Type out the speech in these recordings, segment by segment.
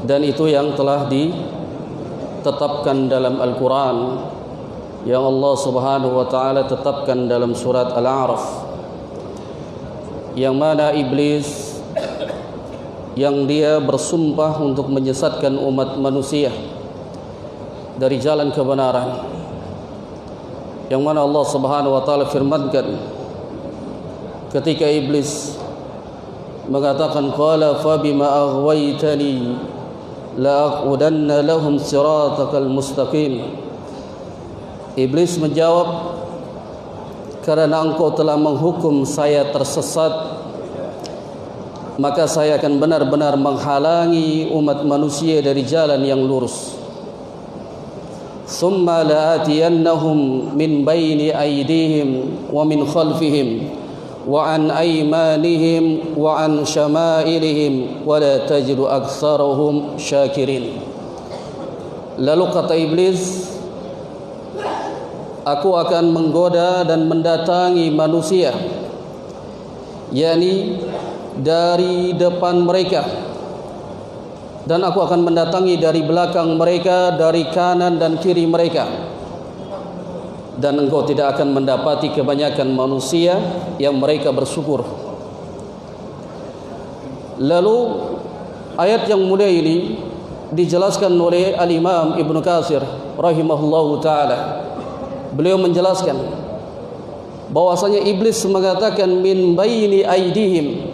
dan itu yang telah ditetapkan dalam Al-Quran, yang Allah Subhanahu wa ta'ala tetapkan dalam surat Al-A'raf, yang mana iblis yang dia bersumpah untuk menyesatkan umat manusia dari jalan kebenaran, yang mana Allah Subhanahu wa ta'ala firmankan ketika iblis mengatakan, qala fa bima aghwaytani la aqudanna lahum siratakal mustaqim. Iblis menjawab, karena engkau telah menghukum saya tersesat, maka saya akan benar-benar menghalangi umat manusia dari jalan yang lurus. Thumma la'atiyannahum min baini aydihim wa min khalfihim wa an aymanihim wa an syama'ilihim wa la tajidu aktsarahum syakirin. Lalu kata iblis, aku akan menggoda dan mendatangi manusia, yakni dari depan mereka, dan aku akan mendatangi dari belakang mereka, dari kanan dan kiri mereka, dan engkau tidak akan mendapati kebanyakan manusia yang mereka bersyukur. Lalu ayat yang mulia ini dijelaskan oleh Al-Imam Ibnu Katsir rahimahullahu ta'ala. Beliau menjelaskan bahwasanya iblis mengatakan min baini aidihim,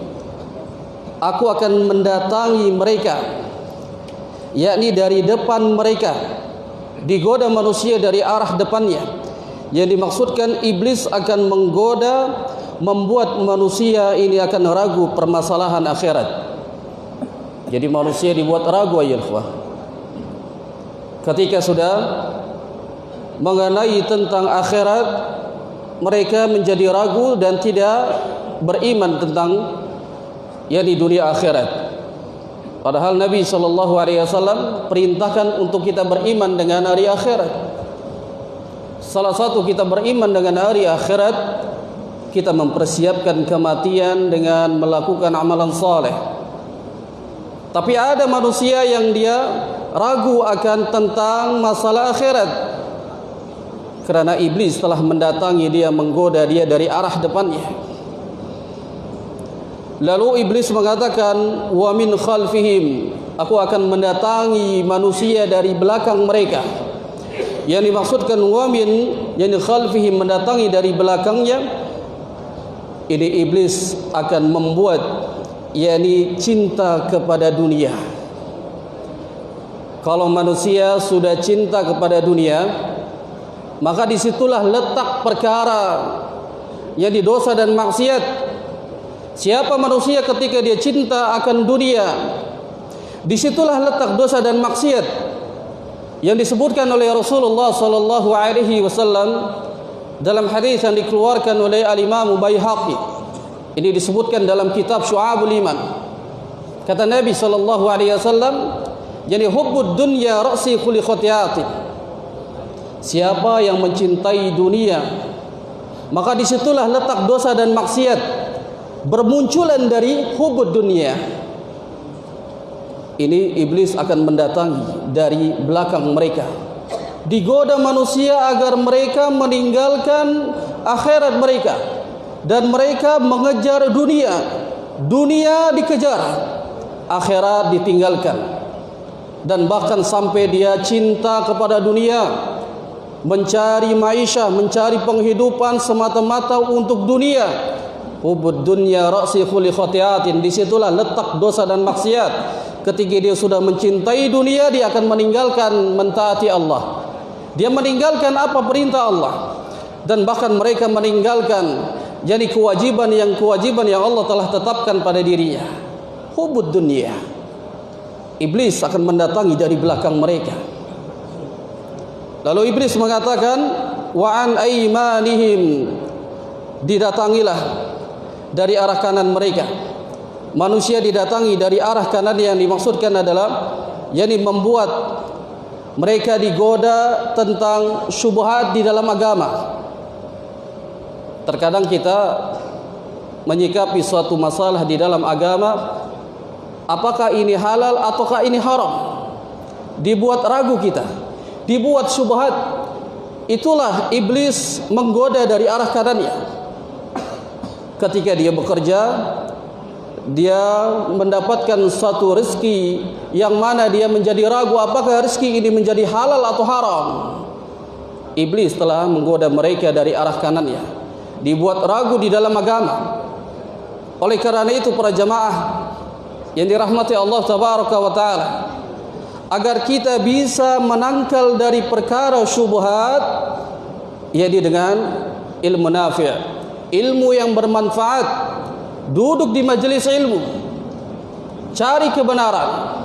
aku akan mendatangi mereka, yakni dari depan mereka, digoda manusia dari arah depannya. Yang dimaksudkan iblis akan menggoda, membuat manusia ini akan ragu permasalahan akhirat. Jadi manusia dibuat ragu ya ikhwah. Ketika sudah mengenai tentang akhirat, mereka menjadi ragu dan tidak beriman tentang yakni dunia akhirat. Padahal Nabi SAW perintahkan untuk kita beriman dengan hari akhirat. Salah satu kita beriman dengan hari akhirat, kita mempersiapkan kematian dengan melakukan amalan saleh. Tapi ada manusia yang dia ragu akan tentang masalah akhirat, karena iblis telah mendatangi dia, menggoda dia dari arah depannya. Lalu iblis mengatakan, wa min khalfihim, aku akan mendatangi manusia dari belakang mereka. Yang dimaksudkan wa min, yang khalfihim, mendatangi dari belakangnya. Ini iblis akan membuat yakni cinta kepada dunia. Kalau manusia sudah cinta kepada dunia, maka disitulah letak perkara yang di dosa dan maksiat. Siapa manusia ketika dia cinta akan dunia, disitulah letak dosa dan maksiat yang disebutkan oleh Rasulullah sallallahu alaihi wasallam dalam hadis yang dikeluarkan oleh Al-Imam Baihaqi. Ini disebutkan dalam kitab Syu'abul Iman. Kata Nabi sallallahu alaihi wasallam, jadi hubbud dunya ra'si kulli khati'atin. Siapa yang mencintai dunia, maka disitulah letak dosa dan maksiat bermunculan dari hubud dunia. Ini iblis akan mendatangi dari belakang mereka, digoda manusia agar mereka meninggalkan akhirat mereka dan mereka mengejar dunia. Dunia dikejar, akhirat ditinggalkan, dan bahkan sampai dia cinta kepada dunia, mencari maisha, mencari penghidupan semata-mata untuk dunia. Hubud dunya ra'si kulli khati'atin. Disitulah letak dosa dan maksiat. Ketika dia sudah mencintai dunia, dia akan meninggalkan mentaati Allah. Dia meninggalkan apa perintah Allah, dan bahkan mereka meninggalkan jadi kewajiban yang Allah telah tetapkan pada dirinya. Hubud dunia. Iblis akan mendatangi dari belakang mereka. Lalu iblis mengatakan, wa an aymanihim, didatangilah dari arah kanan mereka. Manusia didatangi dari arah kanan, yang dimaksudkan adalah yakni membuat mereka digoda tentang syubhat di dalam agama. Terkadang kita menyikapi suatu masalah di dalam agama, apakah ini halal ataukah ini haram. Dibuat ragu kita, dibuat syubhat. Itulah iblis menggoda dari arah kanannya. Ketika dia bekerja, dia mendapatkan satu rezeki yang mana dia menjadi ragu apakah rezeki ini menjadi halal atau haram. Iblis telah menggoda mereka dari arah kanannya, dibuat ragu di dalam agama. Oleh karena itu para jamaah yang dirahmati Allah tabaraka wa taala, agar kita bisa menangkal dari perkara syubhat, yaitu dengan ilmu nafi', ilmu yang bermanfaat. Duduk di majelis ilmu, cari kebenaran,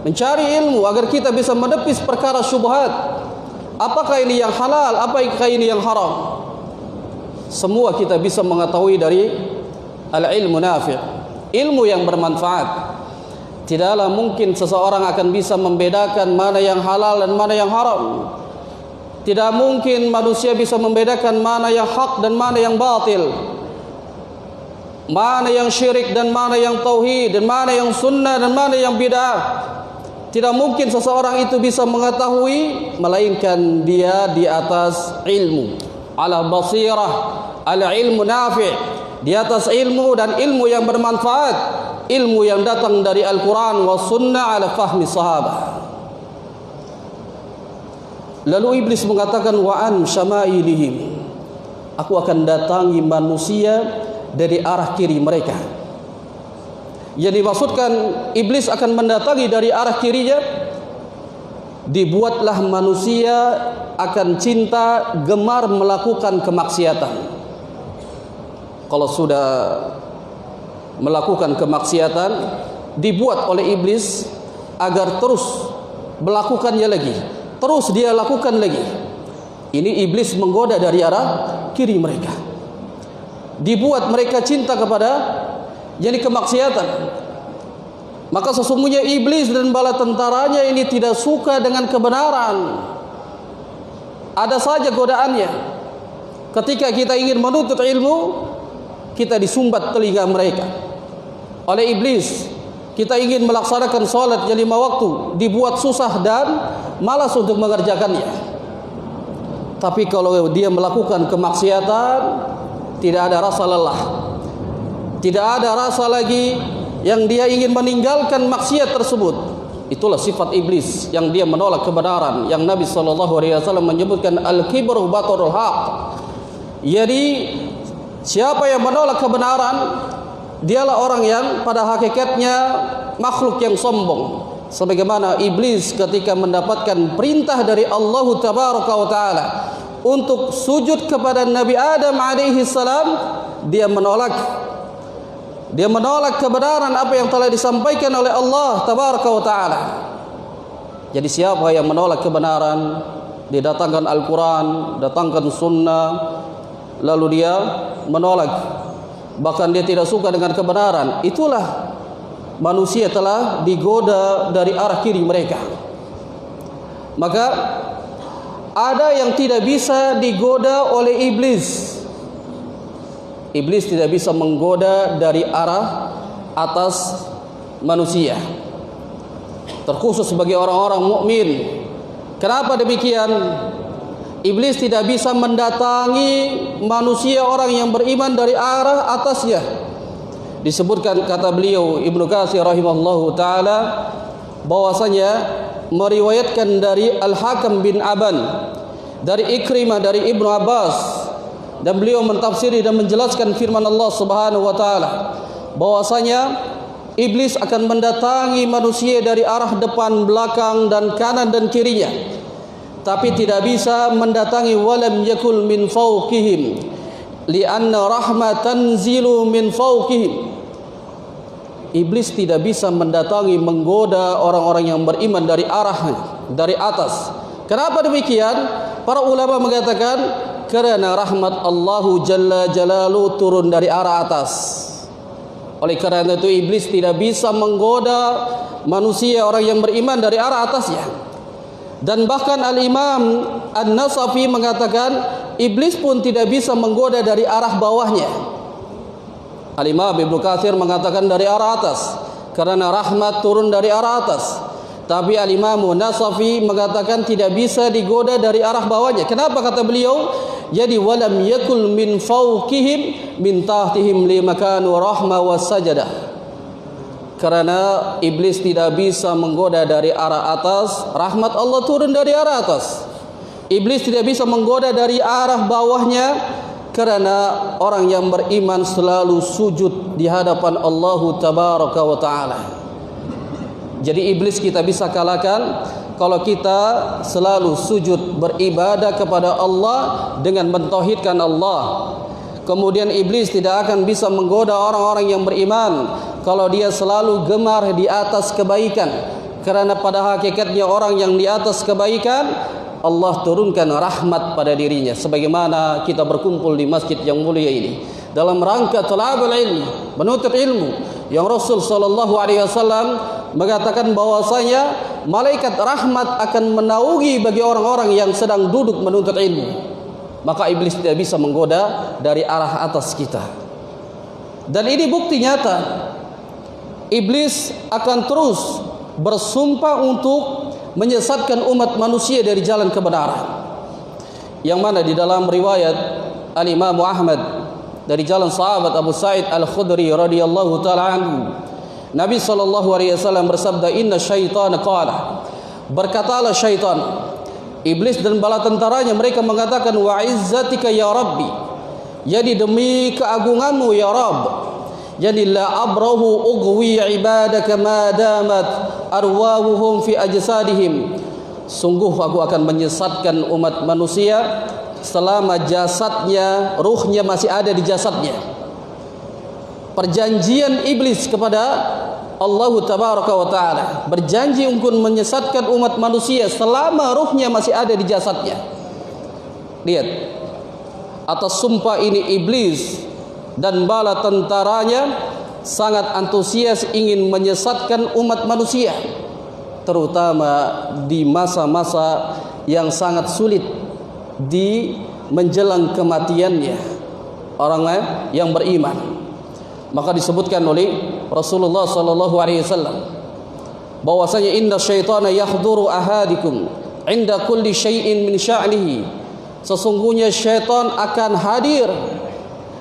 mencari ilmu agar kita bisa menepis perkara syubhat. Apakah ini yang halal, apakah ini yang haram. Semua kita bisa mengetahui dari al-ilmu nafi', ilmu yang bermanfaat. Tidaklah mungkin seseorang akan bisa membedakan mana yang halal dan mana yang haram. Tidak mungkin manusia bisa membedakan mana yang hak dan mana yang batil, mana yang syirik dan mana yang tauhid, dan mana yang sunnah dan mana yang bid'ah. Tidak mungkin seseorang itu bisa mengetahui, melainkan dia di atas ilmu, ala basirah, ala ilmu nafi', di atas ilmu dan ilmu yang bermanfaat, ilmu yang datang dari Al-Quran wa sunnah ala fahmi sahabat. Lalu iblis mengatakan, wa an syama'ilihim, aku akan datangi manusia dari arah kiri mereka. Yang dimaksudkan iblis akan mendatangi dari arah kirinya, dibuatlah manusia akan cinta gemar melakukan kemaksiatan. Kalau sudah melakukan kemaksiatan, dibuat oleh iblis agar terus melakukannya lagi, terus dia lakukan lagi. Ini iblis menggoda dari arah kiri mereka, dibuat mereka cinta kepada jadi kemaksiatan. Maka sesungguhnya iblis dan bala tentaranya ini tidak suka dengan kebenaran. Ada saja godaannya. Ketika kita ingin menuntut ilmu, kita disumbat telinga mereka oleh iblis. Kita ingin melaksanakan salat yang 5 waktu, dibuat susah dan malas untuk mengerjakannya. Tapi kalau dia melakukan kemaksiatan, tidak ada rasa lelah, tidak ada rasa lagi yang dia ingin meninggalkan maksiat tersebut. Itulah sifat iblis, yang dia menolak kebenaran, yang Nabi SAW menyebutkan al-kibru batarul haq. Jadi siapa yang menolak kebenaran, dialah orang yang pada hakikatnya makhluk yang sombong. Sebagaimana iblis ketika mendapatkan perintah dari Allah Tabaraka wa Ta'ala untuk sujud kepada Nabi Adam alaihi salam, dia menolak. Dia menolak kebenaran apa yang telah disampaikan oleh Allah Tabaraka wa Ta'ala. Jadi siapa yang menolak kebenaran, didatangkan Al-Quran, datangkan sunnah, lalu dia menolak, bahkan dia tidak suka dengan kebenaran, itulah manusia telah digoda dari arah kiri mereka. Maka ada yang tidak bisa digoda oleh iblis. Iblis tidak bisa menggoda dari arah atas manusia, terkhusus bagi orang-orang mukmin. Kenapa demikian? Iblis tidak bisa mendatangi manusia orang yang beriman dari arah atasnya. Disebutkan kata beliau Ibnu Katsir rahimahullahu taala bahwasanya meriwayatkan dari Al-Hakam bin Aban, dari Ikrimah, dari Ibnu Abbas, dan beliau mentafsiri dan menjelaskan firman Allah Subhanahu wa taala bahwasanya iblis akan mendatangi manusia dari arah depan, belakang, dan kanan dan kirinya, tapi tidak bisa mendatangi walam yakul min fawqihim lianna rahmatan zilu min fawqihim. Iblis tidak bisa mendatangi, menggoda orang-orang yang beriman dari arah, dari atas. Kenapa demikian? Para ulama mengatakan karena rahmat Allahu Jalla Jalaluhu turun dari arah atas. Oleh karena itu iblis tidak bisa menggoda manusia orang yang beriman dari arah atasnya. Dan bahkan Al-Imam An-Nasafi mengatakan iblis pun tidak bisa menggoda dari arah bawahnya. Al-Imam Ibnu Katsir mengatakan dari arah atas. Karena rahmat turun dari arah atas. Tapi Al-Imam Nasafi mengatakan tidak bisa digoda dari arah bawahnya. Kenapa kata beliau? Jadi walam yakul min fawqihim min tahtihim limakanu rahma wasajadah. Karena iblis tidak bisa menggoda dari arah atas, rahmat Allah turun dari arah atas. Iblis tidak bisa menggoda dari arah bawahnya, karena orang yang beriman selalu sujud di hadapan Allah Tabaraka wa Ta'ala. Jadi iblis kita bisa kalahkan kalau kita selalu sujud beribadah kepada Allah dengan mentauhidkan Allah. Kemudian iblis tidak akan bisa menggoda orang-orang yang beriman kalau dia selalu gemar di atas kebaikan. Karena pada hakikatnya orang yang di atas kebaikan, Allah turunkan rahmat pada dirinya. Sebagaimana kita berkumpul di masjid yang mulia ini dalam rangka talabul ilmi, menuntut ilmu, yang Rasul sallallahu alaihi wasallam mengatakan bahwasanya malaikat rahmat akan menaungi bagi orang-orang yang sedang duduk menuntut ilmu. Maka iblis tidak bisa menggoda dari arah atas kita. Dan ini bukti nyata. Iblis akan terus bersumpah untuk menyesatkan umat manusia dari jalan kebenaran. Yang mana di dalam riwayat Al-Imam Ahmad dari jalan sahabat Abu Sa'id Al-Khudri radhiyallahu taala anhu, Nabi sallallahu alaihi wasallam bersabda, "Inna syaitana qala." Berkatalah syaitan, iblis dan bala tentaranya, mereka mengatakan, "Wa izzatika ya Rabbi." Jadi demi keagunganmu ya Rabb. Jadi la abrahu ughwi ibadaka ma damat arwahuhum fi ajsadihim. Sungguh aku akan menyesatkan umat manusia selama jasadnya, ruhnya masih ada di jasadnya. Perjanjian iblis kepada Allah Tabaraka wa Ta'ala, berjanji untuk menyesatkan umat manusia selama ruhnya masih ada di jasadnya. Lihat, atas sumpah ini iblis dan bala tentaranya sangat antusias ingin menyesatkan umat manusia, terutama di masa-masa yang sangat sulit di menjelang kematiannya orang yang beriman. Maka disebutkan oleh Rasulullah sallallahu alaihi wasallam bahwasanya inna syaitana yahduru ahadikum inda kulli syai'in min sya'nihi. Sesungguhnya syaitan akan hadir,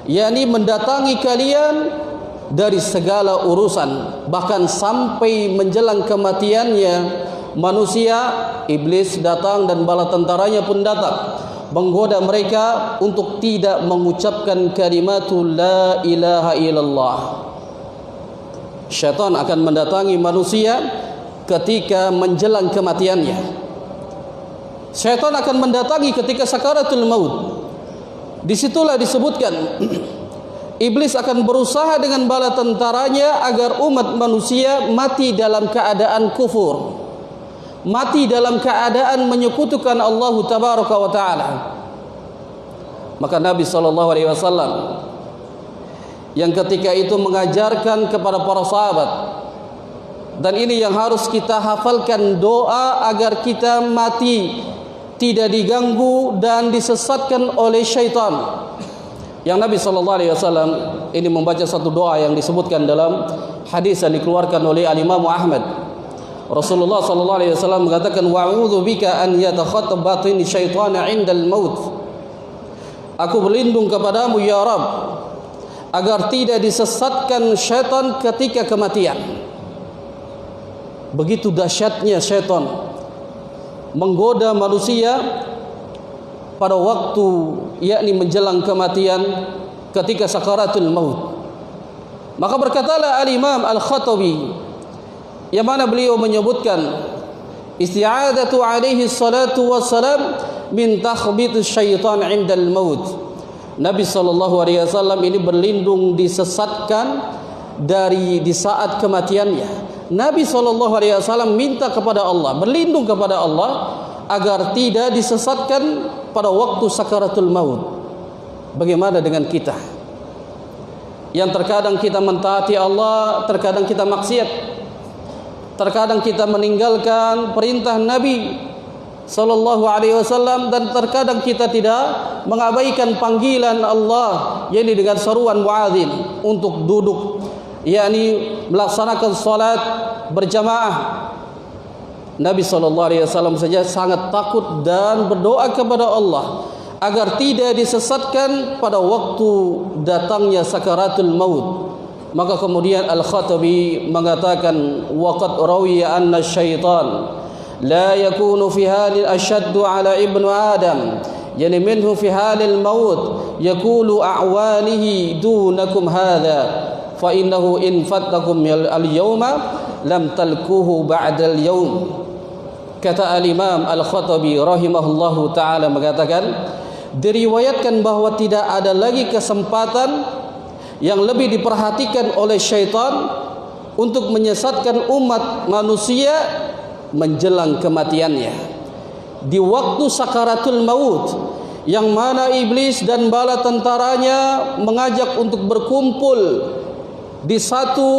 yakni mendatangi kalian dari segala urusan, bahkan sampai menjelang kematiannya manusia, iblis datang dan bala tentaranya pun datang menggoda mereka untuk tidak mengucapkan kalimatul la ilaha illallah. Syaitan akan mendatangi manusia ketika menjelang kematiannya. Syaitan akan mendatangi ketika sakaratul maut. Disitulah disebutkan iblis akan berusaha dengan bala tentaranya agar umat manusia mati dalam keadaan kufur, mati dalam keadaan menyekutukan Allah Tabaraka wa Ta'ala. Maka Nabi SAW yang ketika itu mengajarkan kepada para sahabat, dan ini yang harus kita hafalkan, doa agar kita mati tidak diganggu dan disesatkan oleh syaitan. Yang Nabi SAW ini membaca satu doa yang disebutkan dalam hadis yang dikeluarkan oleh Al-Imam Ahmad. Rasulullah SAW mengatakan, wa'udzu bika an yatakhattab batin syaitana 'indal maut. Aku berlindung kepadamu ya Rabb agar tidak disesatkan syaitan ketika kematian. Begitu dahsyatnya syaitan menggoda manusia pada waktu yakni menjelang kematian ketika sakaratul maut. Maka berkatalah Al-Imam Al-Khattabi, yang mana beliau menyebutkan isti'adatu alaihi salatu wassalam min takhbit syaitan 'indal maut. Nabi SAW ini berlindung disesatkan dari di saat kematiannya. Nabi SAW minta kepada Allah, berlindung kepada Allah agar tidak disesatkan pada waktu sakaratul maut. Bagaimana dengan kita yang terkadang kita mentaati Allah, terkadang kita maksiat, terkadang kita meninggalkan perintah Nabi SAW, dan terkadang kita tidak mengabaikan panggilan Allah, yakni dengan seruan muadzin untuk duduk yakni melaksanakan salat berjamaah. Nabi SAW saja sangat takut dan berdoa kepada Allah agar tidak disesatkan pada waktu datangnya sakaratul maut. Maka kemudian Al-Khattabi mengatakan, waqad rawiya anna syaitan la yakunu fi halil ashaddu ala ibnu Adam, yani minhu fi halil maut yaqulu a'wanihi dunakum hadha fa innahu in fattakum al-yawma lam talkuhu ba'da al-yawm. Kata Al-Imam Al-Khattabi rahimahullahu ta'ala mengatakan, diriwayatkan bahawa tidak ada lagi kesempatan yang lebih diperhatikan oleh syaitan untuk menyesatkan umat manusia menjelang kematiannya, di waktu sakaratul maut, yang mana iblis dan bala tentaranya mengajak untuk berkumpul di satu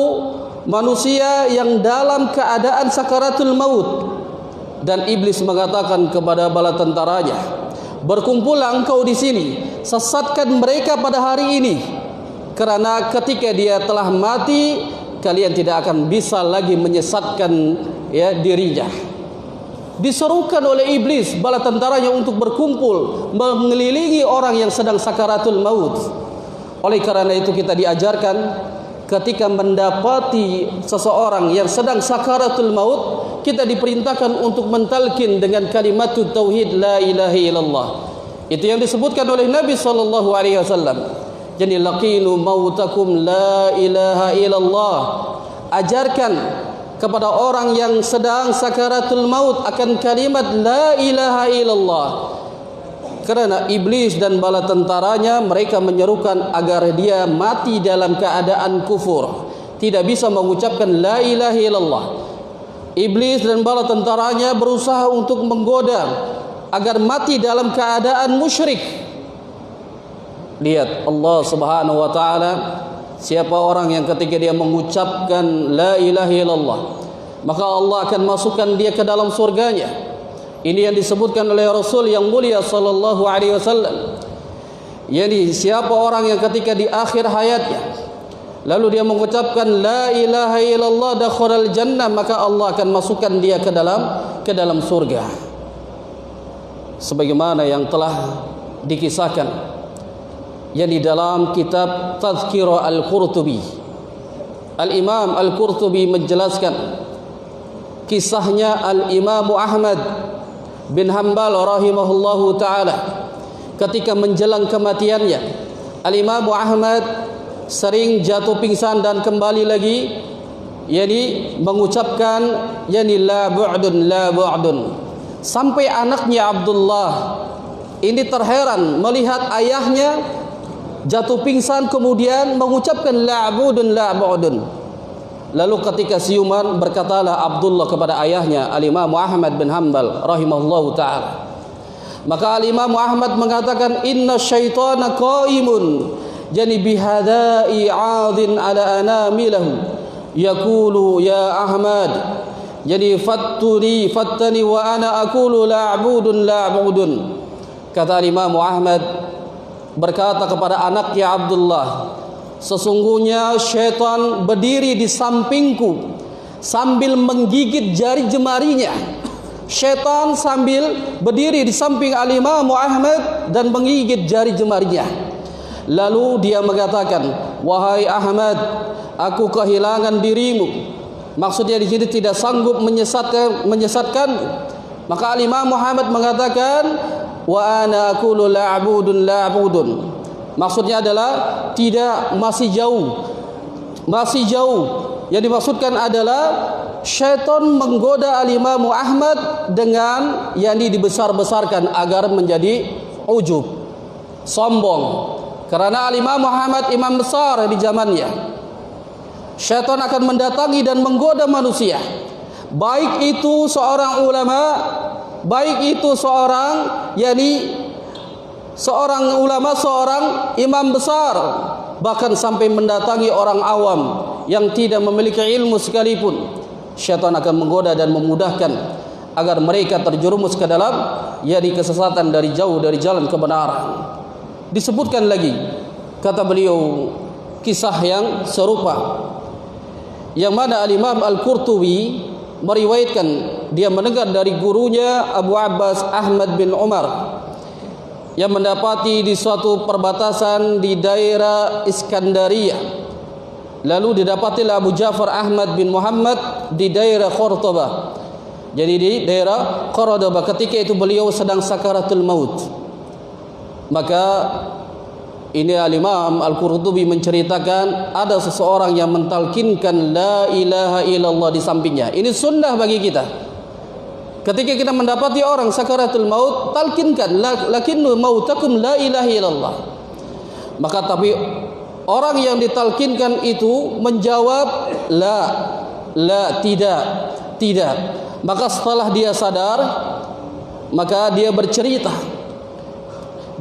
manusia yang dalam keadaan sakaratul maut. Dan iblis mengatakan kepada bala tentaranya, berkumpullah engkau di sini, sesatkan mereka pada hari ini, kerana ketika dia telah mati, kalian tidak akan bisa lagi menyesatkan dirinya. Diserukan oleh iblis bala tentaranya untuk berkumpul mengelilingi orang yang sedang sakaratul maut. Oleh kerana itu kita diajarkan, ketika mendapati seseorang yang sedang sakaratul maut, kita diperintahkan untuk mentalkin dengan kalimat tauhid la ilaha illallah. Itu yang disebutkan oleh Nabi SAW. Jadi laqinu mautakum la ilaha illallah. Ajarkan kepada orang yang sedang sakaratul maut akan kalimat la ilaha illallah. Kerana iblis dan bala tentaranya, mereka menyerukan agar dia mati dalam keadaan kufur, tidak bisa mengucapkan la ilaha illallah. Iblis dan bala tentaranya berusaha untuk menggoda agar mati dalam keadaan musyrik. Lihat Allah Subhanahu wa taala, siapa orang yang ketika dia mengucapkan la ilaha illallah, maka Allah akan masukkan dia ke dalam surganya. Ini yang disebutkan oleh Rasul yang mulia sallallahu alaihi wasallam. Yani siapa orang yang ketika di akhir hayatnya lalu dia mengucapkan la ilaha illallah dakhalal jannah, maka Allah akan masukkan dia ke dalam surga. Sebagaimana yang telah dikisahkan yani dalam kitab Tazkirah Al-Qurtubi. Al-Imam Al-Qurtubi menjelaskan kisahnya Al-Imam Ahmad bin Hanbal rahimahullahu ta'ala ketika menjelang kematiannya. Al-Imam Ahmad sering jatuh pingsan dan kembali lagi, yani mengucapkan yani la bu'dun, sampai anaknya Abdullah ini terheran melihat ayahnya jatuh pingsan kemudian mengucapkan la bu'dun. Lalu ketika siuman, berkatalah Abdullah kepada ayahnya Al-Imam Ahmad bin Hanbal rahimahullahu ta'ala. Maka Al-Imam Ahmad mengatakan, inna syaitana qaimun jani bihadai 'adin ala anamilahu yaqulu ya Ahmad jadi fattani wa ana aqulu la'budun. Kata Imam Ahmad berkata kepada anaknya Abdullah, sesungguhnya syaitan berdiri di sampingku sambil menggigit jari jemarinya. Syaitan sambil berdiri di samping Al-Imam Ahmad dan menggigit jari jemarinya. Lalu dia mengatakan, wahai Ahmad, aku kehilangan dirimu. Maksudnya di sini tidak sanggup menyesatkan. Maka Al-Imam Muhammad mengatakan, wa ana aqulu la'budun. Maksudnya adalah tidak, masih jauh. Yang dimaksudkan adalah syaitan menggoda Al-Imam Ahmad dengan yang dibesar-besarkan agar menjadi ujub, sombong. Karena Al-Imam Muhammad imam besar di zamannya. Syaitan akan mendatangi dan menggoda manusia, baik itu seorang ulama, baik itu seorang ulama, seorang imam besar, bahkan sampai mendatangi orang awam yang tidak memiliki ilmu sekalipun. Syaitan akan menggoda dan memudahkan agar mereka terjerumus ke dalam kesesatan dari jauh dari jalan kebenaran. Disebutkan lagi, kata beliau, kisah yang serupa yang mana Al-Imam Al-Qurtubi meriwayatkan dia mendengar dari gurunya Abu Abbas Ahmad bin Umar yang mendapati di suatu perbatasan di daerah Iskandaria. Lalu didapatilah Abu Ja'far Ahmad bin Muhammad di daerah Qurtuba. Jadi di daerah Qurtuba ketika itu beliau sedang sakaratul maut. Maka ini Al-Imam Al-Qurtubi menceritakan ada seseorang yang mentalkinkan la ilaha illallah di sampingnya. Ini sunnah bagi kita. Ketika kita mendapati orang sakaratul maut, talkinkan lakinnu mautakum la ilaha illallah. Maka tapi orang yang ditalkinkan itu menjawab la, tidak. Maka setelah dia sadar, maka dia bercerita,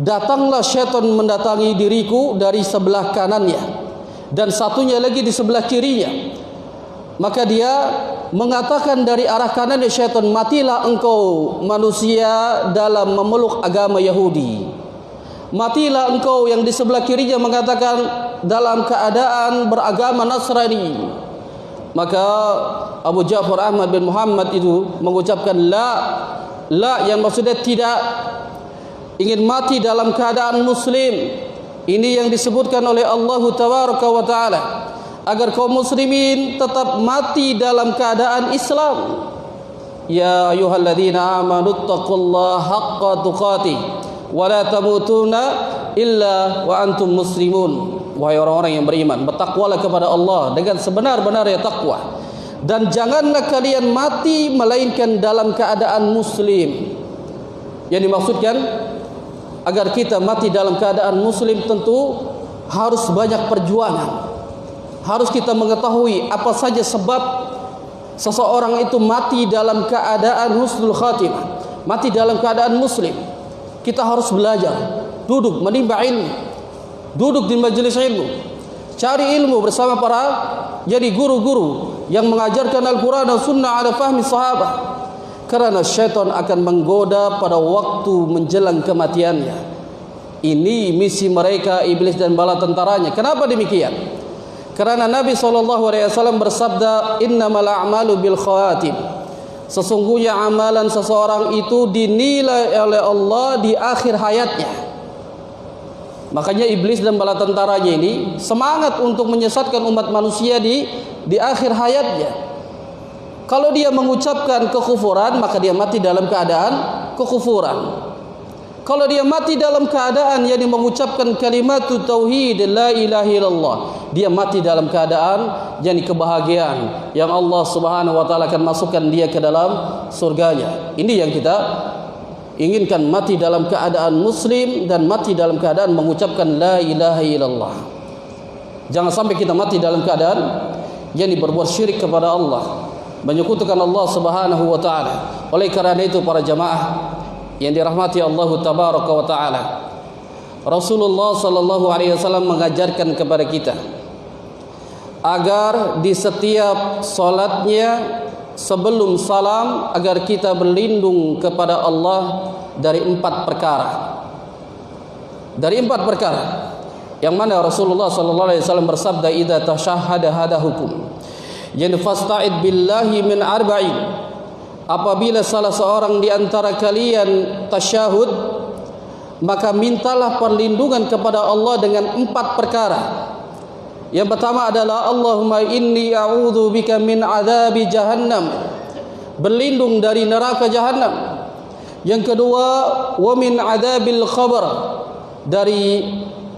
datanglah syaitan mendatangi diriku dari sebelah kanannya dan satunya lagi di sebelah kirinya. Maka dia mengatakan dari arah kanan syaitan, matilah engkau manusia dalam memeluk agama Yahudi. Matilah engkau yang di sebelah kirinya mengatakan dalam keadaan beragama Nasrani. Maka Abu Ja'far Ahmad bin Muhammad itu mengucapkan la yang maksudnya tidak, ingin mati dalam keadaan muslim. Ini yang disebutkan oleh Allah Tabaraka wa Ta'ala agar kaum muslimin tetap mati dalam keadaan Islam. Ya ayyuhalladzina amanu taqullaha haqqa tuqatih wa la tamutunna illa wa antum muslimun. Wahai orang-orang yang beriman, bertakwalah kepada Allah dengan sebenar-benarnya takwa, dan janganlah kalian mati melainkan dalam keadaan muslim. Yang dimaksudkan agar kita mati dalam keadaan muslim tentu harus banyak perjuangan. Harus kita mengetahui apa saja sebab seseorang itu mati dalam keadaan husnul khatimah, mati dalam keadaan muslim. Kita harus belajar, duduk menimba ilmu, duduk di majelis ilmu, cari ilmu bersama para jadi guru-guru yang mengajarkan Al-Quran dan Sunnah ala fahmi sahabat. Karena syaitan akan menggoda pada waktu menjelang kematiannya. Ini misi mereka, iblis dan bala tentaranya. Kenapa demikian? Karena Nabi SAW bersabda, innamal a'malu bil khawatim. Sesungguhnya amalan seseorang itu dinilai oleh Allah di akhir hayatnya. Makanya iblis dan bala tentaranya ini semangat untuk menyesatkan umat manusia di akhir hayatnya. Kalau dia mengucapkan kekufuran, maka dia mati dalam keadaan kekufuran. Kalau dia mati dalam keadaan yang mengucapkan kalimat tauhid la ilaha illallah, dia mati dalam keadaan yang kebahagiaan yang Allah Subhanahu wa taala akan masukkan dia ke dalam surganya. Ini yang kita inginkan, mati dalam keadaan muslim dan mati dalam keadaan mengucapkan la ilaha illallah. Jangan sampai kita mati dalam keadaan yang berbuat syirik kepada Allah, menyekutukan Allah Subhanahu wa taala. Oleh karena itu para jamaah yang dirahmati Allah Tabaraka wa taala, Rasulullah sallallahu alaihi wasallam mengajarkan kepada kita agar di setiap salatnya sebelum salam agar kita berlindung kepada Allah dari 4 perkara. Dari 4 perkara yang mana Rasulullah sallallahu alaihi wasallam bersabda, idza tashahhada hadahukum fasta'id billahi min arba'in. Apabila salah seorang di antara kalian tasyahud, maka mintalah perlindungan kepada Allah dengan 4 perkara. Yang pertama adalah Allahumma inni a'udzu bika min adzabi jahannam, berlindung dari neraka jahannam. Yang kedua, wa min adzabil qabr, dari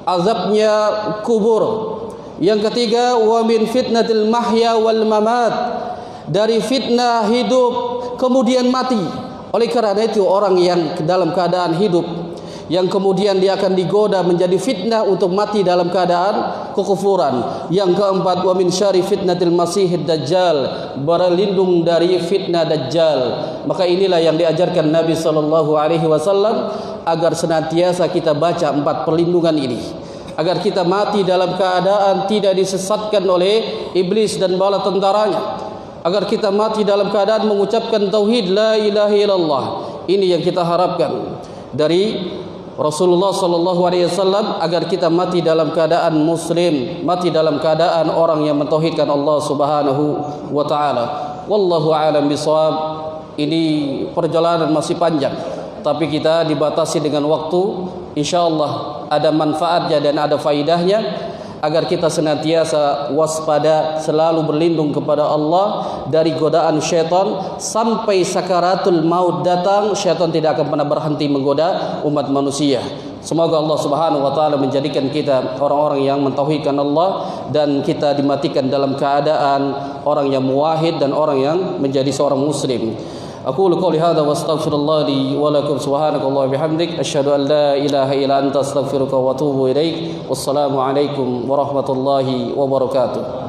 azabnya kubur. Yang ketiga, wa min fitnatil mahya wal mamat, dari fitnah hidup kemudian mati. Oleh karena itu orang yang dalam keadaan hidup yang kemudian dia akan digoda menjadi fitnah untuk mati dalam keadaan kekufuran. Yang keempat, wa min syarri fitnatil masihid dajjal, berlindung dari fitnah dajjal. Maka inilah yang diajarkan Nabi sallallahu alaihi wasallam agar senantiasa kita baca 4 perlindungan ini, agar kita mati dalam keadaan tidak disesatkan oleh iblis dan bala tentaranya, agar kita mati dalam keadaan mengucapkan tauhid la ilaha illallah. Ini yang kita harapkan dari Rasulullah sallallahu alaihi wasallam agar kita mati dalam keadaan muslim, mati dalam keadaan orang yang mentauhidkan Allah Subhanahu wa taala. Wallahu a'lam bishawab. Ini perjalanan masih panjang, tapi kita dibatasi dengan waktu. Insyaallah ada manfaatnya dan ada faidahnya agar kita senantiasa waspada, selalu berlindung kepada Allah dari godaan syaitan sampai sakaratul maut datang. Syaitan tidak akan pernah berhenti menggoda umat manusia. Semoga Allah Subhanahu wa taala menjadikan kita orang-orang yang mentauhidkan Allah dan kita dimatikan dalam keadaan orang yang muwahhid dan orang yang menjadi seorang muslim. أقول قولي هذا واستغفر الله لي ولكم سبحانك اللهم وبحمدك أشهد أن لا إله إلا أنت أستغفرك وأتوب إليك والسلام عليكم ورحمة الله وبركاته.